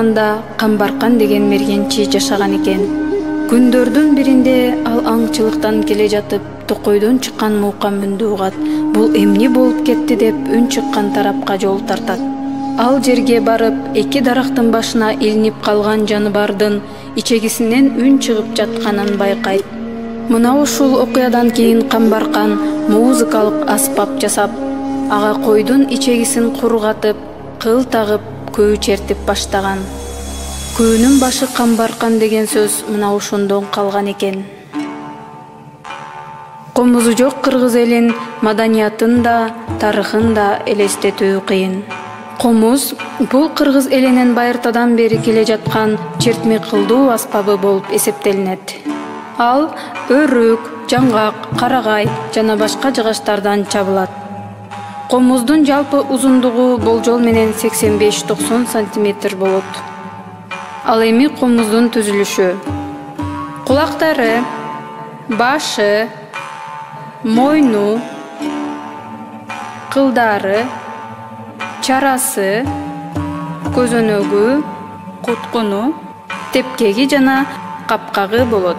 заманда Камбаркан деген мергенчи жашаган экен. Күндөрдүн биринде ал аңчылыктан келе жатып, токойдон чыккан муукам үндү угат. Бул эмне болуп кетти деп үн чыккан тарапка жол тартат. Ал жерге барып, эки дарактын башына илинип калган жаныбардын ичегисинен үн чыгып жатканын байкайт. Мына ушул окуядан кийин Камбаркан музыкалык аспап жасап, ага койдун ичегисин кургатып, кыл тагып, көө чертип баштаган. Көөнүн башы Камбаркан деген сөз мына ошондон калган экен. Комузу жок кыргыз элин маданиятын да, тарыхын да элестетүү кыйын. Комуз бул кыргыз элинин байыртадан бери келе жаткан чертме кылдуу аспабы болуп эсептелинет. Ал өрүк, жаңгак, карагай жана башка жыгачтардан чабылат. Комуздун жалпы узундугу болжол менен 85-90 см болот. Ал эми комуздун түзүлүшү: кулактары, башы, мойну, кылдары, чарасы, көзөнөгү, куткуну, тепкеги жана капкагы болот.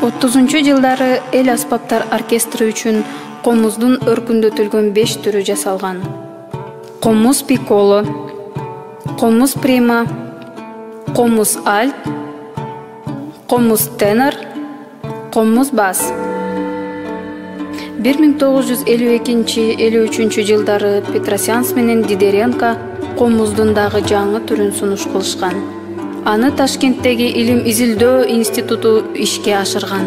Отузунчу жылдары эл аспаптар оркестри үчүн комуздун өркүндөтүлгөн 5 түрү жасалган. Комуз пикколо, комуз прима, комуз альт, комуз тенор, комуз бас. 1952-53 жылдары Петросянс менен Дидеренко комуздун дагы жаңы түрүн сунуш кылышкан. Аны Ташкенттеги Илим изилдөө институту ишке ашырган.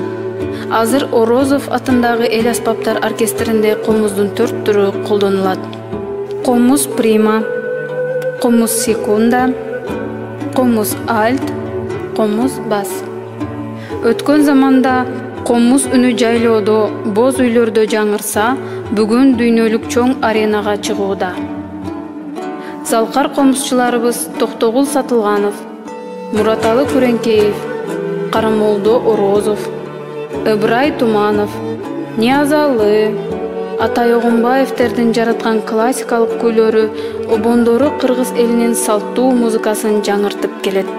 Азыр Орозов атындагы эл аспаптар оркестринде комуздун 4 түрү колдонулат. Комуз прима, комуз секунда, комуз альт, комуз бас. Өткөн заманда комуз үнү жайлоодо, боз үйлөрдө жаңырса, бүгүн дүйнөлүк чоң аренага чыгууда. Залкар комузчуларыбыз Токтогул Сатылганов, Мураталы Күреңкеев, Карамолдо Орозов, Ыбырай Туманов, Ниязалы, Атай Огунбаевтердин жараткан классикалык күйлөрү обондору кыргыз элинин салттуу музыкасын жаңыртып келет.